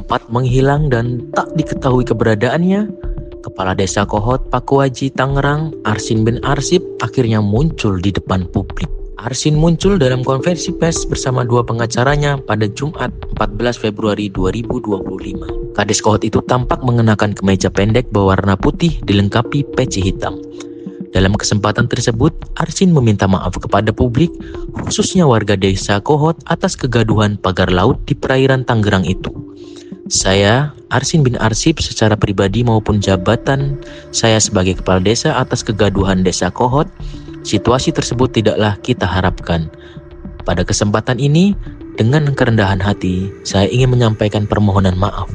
sempat menghilang dan tak diketahui keberadaannya, Kepala Desa Kohot Pakuaji Tangerang, Arsin bin Arsip, akhirnya muncul di depan publik. Arsin muncul dalam konferensi pers bersama dua pengacaranya pada Jumat 14 Februari 2025. Kades Kohot itu tampak mengenakan kemeja pendek berwarna putih dilengkapi peci hitam. Dalam kesempatan tersebut, Arsin meminta maaf kepada publik, khususnya warga desa Kohot atas kegaduhan pagar laut di perairan Tangerang itu. Saya, Arsin bin Arsip, secara pribadi maupun jabatan saya sebagai kepala desa atas kegaduhan desa Kohot, situasi tersebut tidaklah kita harapkan. Pada kesempatan ini, dengan kerendahan hati, saya ingin menyampaikan permohonan maaf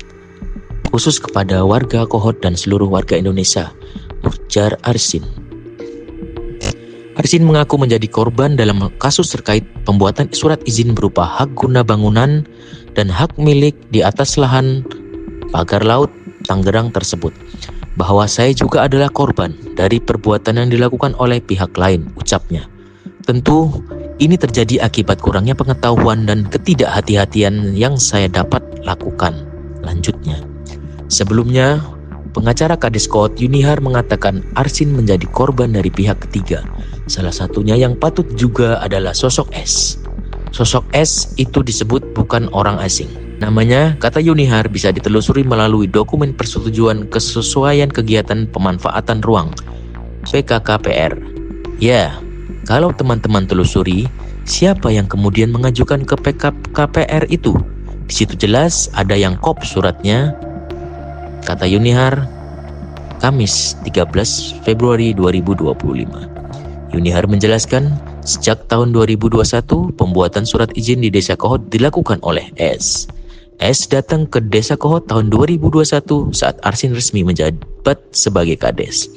khusus kepada warga Kohot dan seluruh warga Indonesia, ujar Arsin. Arsin mengaku menjadi korban dalam kasus terkait pembuatan surat izin berupa hak guna bangunan dan hak milik di atas lahan pagar laut Tangerang tersebut. Bahwa saya juga adalah korban dari perbuatan yang dilakukan oleh pihak lain, ucapnya. Tentu ini terjadi akibat kurangnya pengetahuan dan ketidakhati-hatian yang saya dapat lakukan, lanjutnya. Sebelumnya, pengacara Kades Kohot Yunihar mengatakan Arsin menjadi korban dari pihak ketiga. Salah satunya yang patut juga adalah sosok S. Sosok S itu disebut bukan orang asing. Namanya, kata Yunihar, bisa ditelusuri melalui dokumen persetujuan kesesuaian kegiatan pemanfaatan ruang PKKPR. Ya, kalau teman-teman telusuri, siapa yang kemudian mengajukan ke PKKPR itu? Di situ jelas ada yang kop suratnya, kata Yunihar, Kamis 13 Februari 2025. Yunihar menjelaskan, sejak tahun 2021, pembuatan surat izin di Desa Kohot dilakukan oleh S. S datang ke Desa Kohot tahun 2021 saat Arsin resmi menjabat sebagai Kades.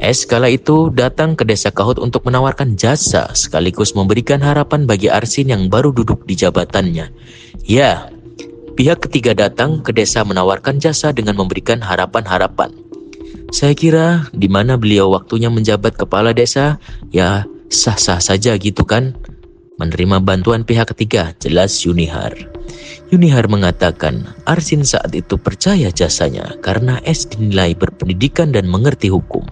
S kala itu datang ke Desa Kohot untuk menawarkan jasa sekaligus memberikan harapan bagi Arsin yang baru duduk di jabatannya. Ya, pihak ketiga datang ke desa menawarkan jasa dengan memberikan harapan-harapan. Saya kira di mana beliau waktunya menjabat kepala desa, ya sah-sah saja gitu kan. Menerima bantuan pihak ketiga, jelas Yunihar. Yunihar mengatakan Arsin saat itu percaya jasanya karena S dinilai berpendidikan dan mengerti hukum.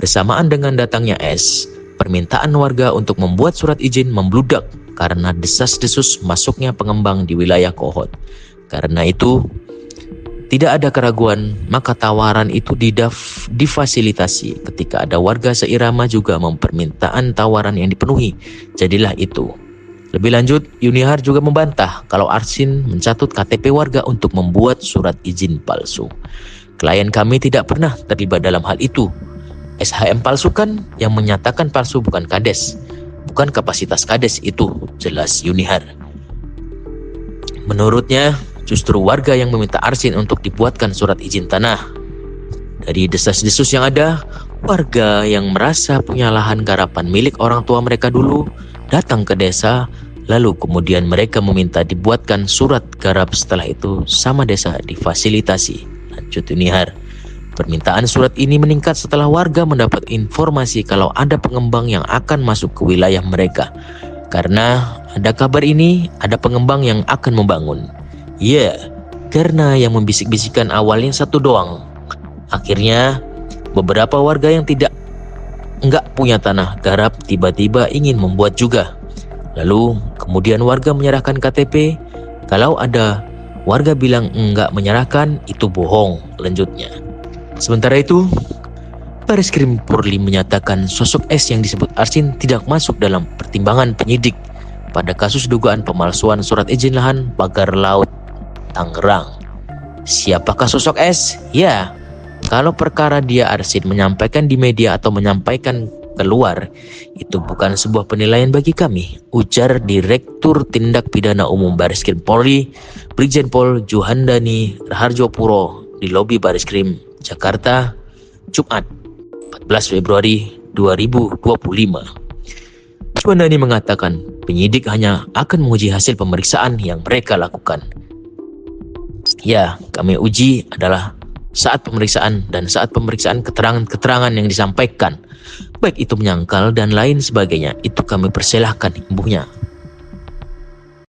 Bersamaan dengan datangnya S, permintaan warga untuk membuat surat izin membludak karena desas-desus masuknya pengembang di wilayah Kohot. Karena itu, tidak ada keraguan, maka tawaran itu difasilitasi. Ketika ada warga seirama juga mempermintaan tawaran yang dipenuhi, jadilah itu. Lebih lanjut, Yunihar juga membantah kalau Arsin mencatut KTP warga untuk membuat surat izin palsu. Klien kami tidak pernah terlibat dalam hal itu. SHM palsu kan yang menyatakan palsu bukan Kades. Bukan kapasitas Kades itu, jelas Yunihar. Menurutnya, justru warga yang meminta Arsin untuk dibuatkan surat izin tanah. Dari desas-desus yang ada, warga yang merasa punya lahan garapan milik orang tua mereka dulu datang ke desa, lalu kemudian mereka meminta dibuatkan surat garap. Setelah itu sama desa difasilitasi, lanjut Yunihar. Permintaan surat ini meningkat setelah warga mendapat informasi kalau ada pengembang yang akan masuk ke wilayah mereka. Karena ada kabar ini, ada pengembang yang akan membangun. Ya, karena yang membisik-bisikan awalnya satu doang. Akhirnya, beberapa warga yang enggak punya tanah garap tiba-tiba ingin membuat juga. Lalu, kemudian warga menyerahkan KTP. Kalau ada warga bilang enggak menyerahkan, itu bohong, lanjutnya. Sementara itu, Bareskrim Polri menyatakan sosok S yang disebut Arsin tidak masuk dalam pertimbangan penyidik pada kasus dugaan pemalsuan surat izin lahan pagar laut Tangerang. Siapakah sosok S? Ya, kalau perkara dia Arsin menyampaikan di media atau menyampaikan keluar, itu bukan sebuah penilaian bagi kami, ujar Direktur Tindak Pidana Umum Bareskrim Polri, Brigjen Pol Juhandani Raharjopuro di lobi Bareskrim Jakarta, Jumat 14 Februari 2025. Juhandani mengatakan penyidik hanya akan menguji hasil pemeriksaan yang mereka lakukan. Ya, kami uji adalah saat pemeriksaan dan saat pemeriksaan keterangan-keterangan yang disampaikan, baik itu menyangkal dan lain sebagainya, itu kami persilahkan, imbuhnya.